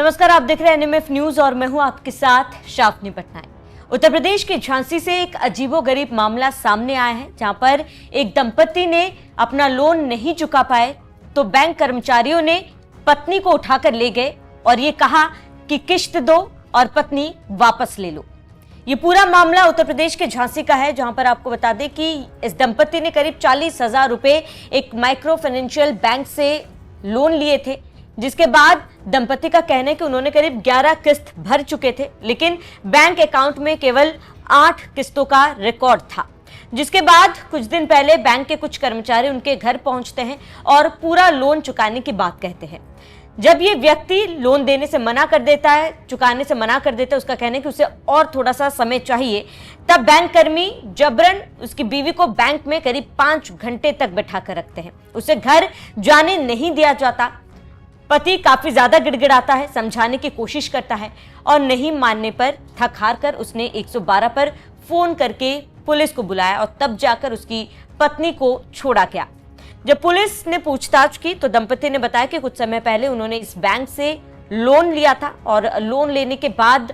नमस्कार, आप देख रहे हैं एनएमएफ न्यूज और मैं हूं आपके साथ शाफनी पटनायक। उत्तर प्रदेश के झांसी से एक अजीबोगरीब मामला सामने आया है, जहां पर एक दंपति ने अपना लोन नहीं चुका पाए तो बैंक कर्मचारियों ने पत्नी को उठाकर ले गए और ये कहा कि किश्त दो और पत्नी वापस ले लो। ये पूरा मामला उत्तर प्रदेश के झांसी का है, जहां पर आपको बता दें कि इस दंपति ने करीब 40,000 रुपए एक माइक्रो फाइनेंशियल बैंक से लोन लिए थे, जिसके बाद दंपति का कहना है कि उन्होंने करीब 11 किस्त भर चुके थे, लेकिन बैंक अकाउंट में केवल 8 किस्तों का रिकॉर्ड था। जिसके बाद कुछ दिन पहले बैंक के कुछ कर्मचारी उनके घर पहुंचते हैं और पूरा लोन चुकाने की बात कहते हैं। जब ये व्यक्ति लोन देने से मना कर देता है, चुकाने से मना कर देता है, उसका कहना है कि उसे और थोड़ा सा समय चाहिए, तब बैंक कर्मी जबरन उसकी बीवी को बैंक में करीब 5 घंटे तक बैठा कर रखते हैं। उसे घर जाने नहीं दिया जाता। पति काफी ज्यादा गिड़गिड़ाता है, समझाने की कोशिश करता है और नहीं मानने पर थक हार कर उसने 112 पर फोन करके पुलिस को बुलाया और तब जाकर उसकी पत्नी को छोड़ा गया। जब पुलिस ने पूछताछ की तो दंपति ने बताया कि कुछ समय पहले उन्होंने इस बैंक से लोन लिया था और लोन लेने के बाद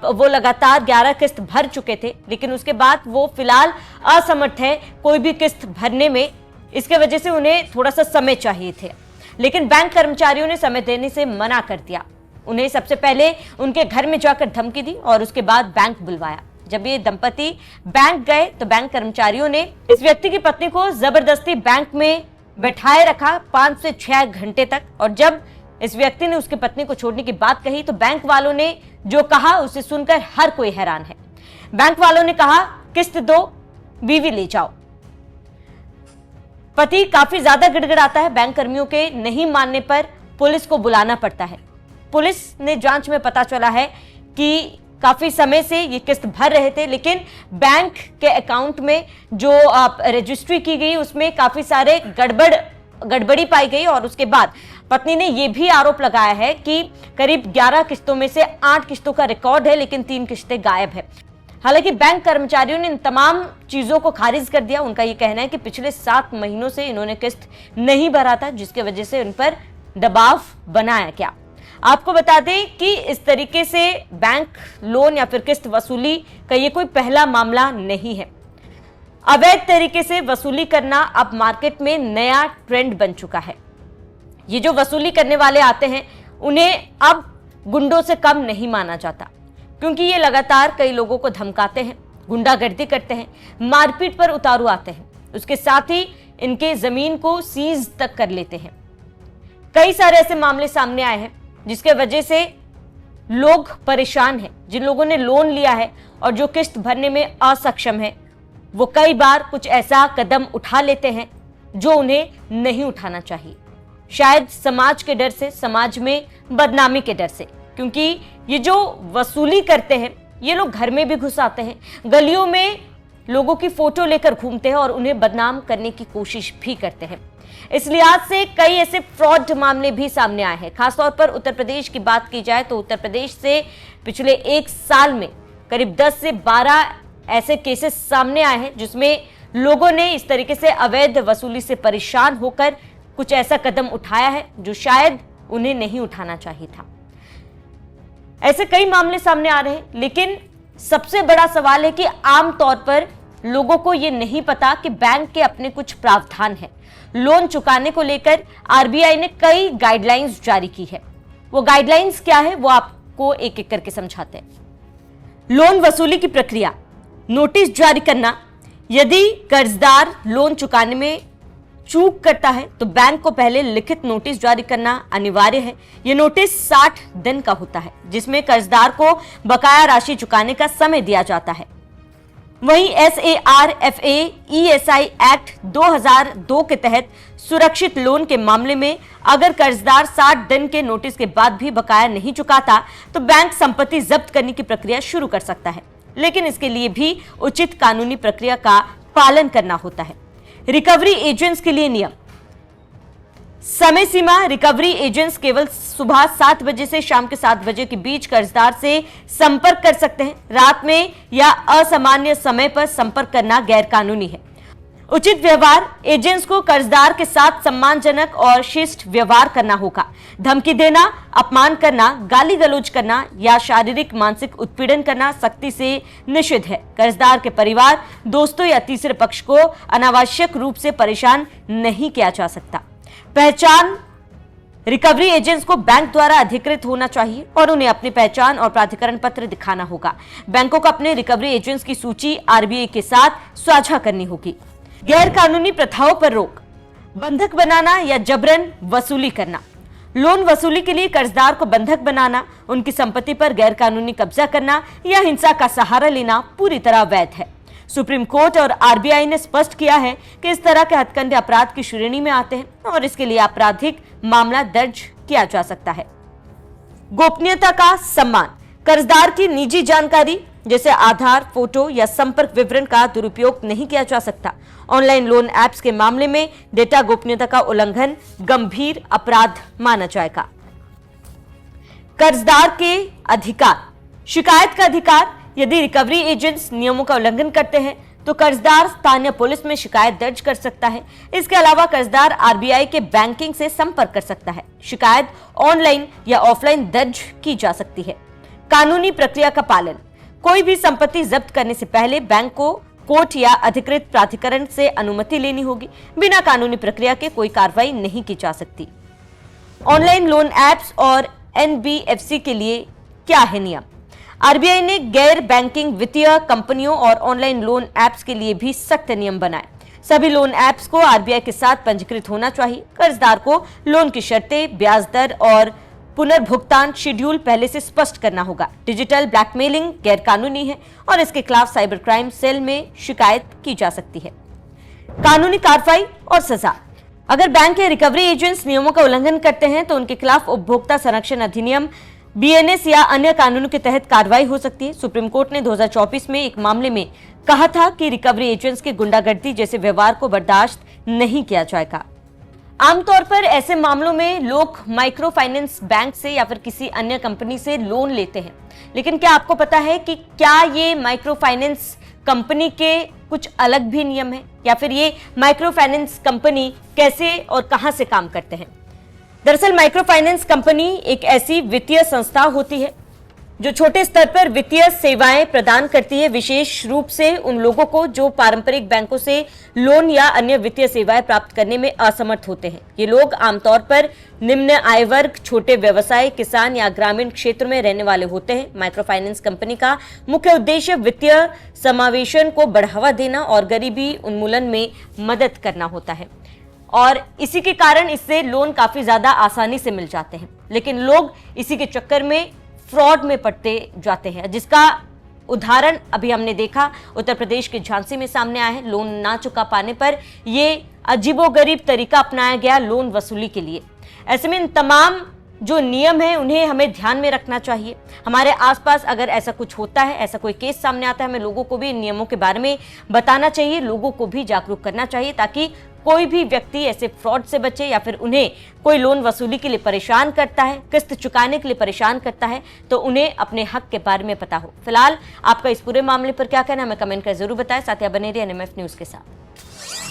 वो लगातार 11 किस्त भर चुके थे, लेकिन उसके बाद वो फिलहाल असमर्थ है कोई भी किस्त भरने में। इसके वजह से उन्हें थोड़ा सा समय चाहिए थे, लेकिन बैंक कर्मचारियों ने समय देने से मना कर दिया। उन्हें सबसे पहले उनके घर में जाकर धमकी दी और उसके बाद बैंक बुलवाया। जब ये दंपति बैंक गए तो बैंक कर्मचारियों ने इस व्यक्ति की पत्नी को जबरदस्ती बैंक में बैठाए रखा 5 से 6 घंटे तक, और जब इस व्यक्ति ने उसकी पत्नी को छोड़ने की बात कही तो बैंक वालों ने जो कहा उसे सुनकर हर कोई हैरान है। बैंक वालों ने कहा किस्त दो, बीवी ले जाओ। पति काफी ज्यादा गिड़गिड़ाता है। बैंक कर्मियों के नहीं मानने पर पुलिस को बुलाना पड़ता है। पुलिस ने जांच में पता चला है कि काफी समय से ये किस्त भर रहे थे, लेकिन बैंक के अकाउंट में जो रजिस्ट्री की गई उसमें काफी सारे गड़बड़ी पाई गई और उसके बाद पत्नी ने यह भी आरोप लगाया है कि करीब 11 किस्तों में से 8 किस्तों का रिकॉर्ड है, लेकिन 3 किस्तें गायब है। हालांकि बैंक कर्मचारियों ने इन तमाम चीजों को खारिज कर दिया। उनका यह कहना है कि पिछले 7 महीनों से इन्होंने किस्त नहीं भरा था, जिसकी वजह से उन पर दबाव बनाया गया। आपको बता दें कि इस तरीके से बैंक लोन या फिर किस्त वसूली का ये कोई पहला मामला नहीं है। अवैध तरीके से वसूली करना अब मार्केट में नया ट्रेंड बन चुका है। ये जो वसूली करने वाले आते हैं उन्हें अब गुंडों से कम नहीं माना जाता, क्योंकि ये लगातार कई लोगों को धमकाते हैं, गुंडागर्दी करते हैं, मारपीट पर उतारू आते हैं। उसके साथ ही इनके जमीन को सीज तक कर लेते हैं। कई सारे ऐसे मामले सामने आए हैं जिसके वजह से लोग परेशान हैं। जिन लोगों ने लोन लिया है और जो किस्त भरने में असक्षम है, वो कई बार कुछ ऐसा कदम उठा लेते हैं जो उन्हें नहीं उठाना चाहिए। शायद समाज के डर से, समाज में बदनामी के डर से, क्योंकि ये जो वसूली करते हैं ये लोग घर में भी घुस आते हैं, गलियों में लोगों की फोटो लेकर घूमते हैं और उन्हें बदनाम करने की कोशिश भी करते हैं। इस लिहाज से कई ऐसे फ्रॉड मामले भी सामने आए हैं। खासतौर पर उत्तर प्रदेश की बात की जाए तो उत्तर प्रदेश से पिछले 1 साल में करीब 10 से 12 ऐसे केसेस सामने आए हैं जिसमें लोगों ने इस तरीके से अवैध वसूली से परेशान होकर कुछ ऐसा कदम उठाया है जो शायद उन्हें नहीं उठाना चाहिए था। ऐसे कई मामले सामने आ रहे हैं, लेकिन सबसे बड़ा सवाल है कि आमतौर पर लोगों को यह नहीं पता कि बैंक के अपने कुछ प्रावधान हैं। लोन चुकाने को लेकर आरबीआई ने कई गाइडलाइंस जारी की है। वो गाइडलाइंस क्या है वो आपको एक एक करके समझाते हैं। लोन वसूली की प्रक्रिया, नोटिस जारी करना। यदि कर्जदार लोन चुकाने में चूक करता है तो बैंक को पहले लिखित नोटिस जारी करना अनिवार्य है। यह नोटिस 60 दिन का होता है, जिसमें कर्जदार को बकाया राशि चुकाने का समय दिया जाता है। वहीं SARFA ESI एक्ट 2002 के तहत सुरक्षित लोन के मामले में अगर कर्जदार 60 दिन के नोटिस के बाद भी बकाया नहीं चुकाता तो बैंक संपत्ति जब्त करने की प्रक्रिया शुरू कर सकता है, लेकिन इसके लिए भी उचित कानूनी प्रक्रिया का पालन करना होता है। रिकवरी एजेंट्स के लिए नियम। समय सीमा, रिकवरी एजेंट्स केवल सुबह 7 बजे से शाम के 7 बजे के बीच कर्जदार से संपर्क कर सकते हैं। रात में या असामान्य समय पर संपर्क करना गैर कानूनी है। उचित व्यवहार, एजेंट्स को कर्जदार के साथ सम्मानजनक और शिष्ट व्यवहार करना होगा। धमकी देना, अपमान करना, गाली गलौज करना या शारीरिक मानसिक उत्पीड़न करना सख्ती से निषिद्ध है। कर्जदार के परिवार, दोस्तों या तीसरे पक्ष को अनावश्यक रूप से परेशान नहीं किया जा सकता। पहचान, रिकवरी एजेंट्स को बैंक द्वारा अधिकृत होना चाहिए और उन्हें अपनी पहचान और प्राधिकरण पत्र दिखाना होगा। बैंकों को अपने रिकवरी एजेंट्स की सूची आरबीआई के साथ साझा करनी होगी। गैर कानूनी प्रथाओं पर रोक, बंधक बनाना या जबरन वसूली करना। लोन वसूली के लिए कर्जदार को बंधक बनाना, उनकी संपत्ति पर गैर कानूनी कब्जा करना या हिंसा का सहारा लेना पूरी तरह अवैध है। सुप्रीम कोर्ट और आरबीआई ने स्पष्ट किया है कि इस तरह के हथकंडे अपराध की श्रेणी में आते हैं और इसके लिए आपराधिक मामला दर्ज किया जा सकता है। गोपनीयता का सम्मान, कर्जदार की निजी जानकारी जैसे आधार, फोटो या संपर्क विवरण का दुरुपयोग नहीं किया जा सकता। ऑनलाइन लोन ऐप्स के मामले में डेटा गोपनीयता का उल्लंघन गंभीर अपराध माना जाएगा। कर्जदार के अधिकार, शिकायत का अधिकार, यदि रिकवरी एजेंट्स नियमों का उल्लंघन करते हैं तो कर्जदार स्थानीय पुलिस में शिकायत दर्ज कर सकता है। इसके अलावा कर्जदार आरबीआई के बैंकिंग से संपर्क कर सकता है। शिकायत ऑनलाइन या ऑफलाइन दर्ज की जा सकती है। कानूनी प्रक्रिया का पालन, कोई भी संपत्ति जब्त करने से पहले बैंक को कोर्ट या अधिकृत प्राधिकरण से अनुमति लेनी होगी। बिना कानूनी प्रक्रिया के कोई कार्रवाई नहीं की जा सकती। ऑनलाइन लोन ऐप्स और एनबीएफसी के लिए क्या है नियम? आरबीआई ने गैर बैंकिंग वित्तीय कंपनियों और ऑनलाइन लोन ऐप्स के लिए भी सख्त नियम बनाए। सभी लोन ऐप्स को आरबीआई के साथ पंजीकृत होना चाहिए। कर्जदार को लोन की शर्तें, ब्याज दर और पुनर्भुगतान शेड्यूल पहले से स्पष्ट करना होगा। डिजिटल ब्लैकमेलिंग गैर कानूनी है और इसके खिलाफ साइबर क्राइम सेल में शिकायत की जा सकती है। कानूनी कार्रवाई और सजा, अगर बैंक या रिकवरी एजेंट्स नियमों का उल्लंघन करते हैं तो उनके खिलाफ उपभोक्ता संरक्षण अधिनियम, बीएनएस या अन्य कानूनों के तहत कार्रवाई हो सकती है। सुप्रीम कोर्ट ने 2024 में एक मामले में कहा था कि रिकवरी एजेंट्स के गुंडागर्दी जैसे व्यवहार को बर्दाश्त नहीं किया जाएगा। आमतौर पर ऐसे मामलों में लोग माइक्रो फाइनेंस बैंक से या फिर किसी अन्य कंपनी से लोन लेते हैं, लेकिन क्या आपको पता है कि क्या ये माइक्रो फाइनेंस कंपनी के कुछ अलग भी नियम है या फिर ये माइक्रो फाइनेंस कंपनी कैसे और कहां से काम करते हैं? दरअसल माइक्रो फाइनेंस कंपनी एक ऐसी वित्तीय संस्था होती है जो छोटे स्तर पर वित्तीय सेवाएं प्रदान करती है, विशेष रूप से उन लोगों को जो पारंपरिक बैंकों से लोन या अन्य वित्तीय सेवाएं प्राप्त करने में असमर्थ होते हैं। ये लोग आमतौर पर निम्न आय वर्ग, छोटे व्यवसाय, किसान या ग्रामीण क्षेत्र में रहने वाले होते हैं। माइक्रो फाइनेंस कंपनी का मुख्य उद्देश्य वित्तीय समावेशन को बढ़ावा देना और गरीबी उन्मूलन में मदद करना होता है और इसी के कारण इससे लोन काफी ज्यादा आसानी से मिल जाते हैं, लेकिन लोग इसी के चक्कर में फ्रॉड में पड़ते जाते हैं, जिसका उदाहरण अभी हमने देखा उत्तर प्रदेश के झांसी में सामने आया है। लोन ना चुका पाने पर यह अजीबोगरीब तरीका अपनाया गया लोन वसूली के लिए। ऐसे में इन तमाम जो नियम है उन्हें हमें ध्यान में रखना चाहिए। हमारे आसपास अगर ऐसा कुछ होता है, ऐसा कोई केस सामने आता है, हमें लोगों को भी इन नियमों के बारे में बताना चाहिए, लोगों को भी जागरूक करना चाहिए ताकि कोई भी व्यक्ति ऐसे फ्रॉड से बचे या फिर उन्हें कोई लोन वसूली के लिए परेशान करता है, किस्त चुकाने के लिए परेशान करता है, तो उन्हें अपने हक के बारे में पता हो। फिलहाल आपका इस पूरे मामले पर क्या कहना है, हमें कमेंट कर जरूर बताएं। साथ ही बने रहिए एनएमएफ न्यूज के साथ।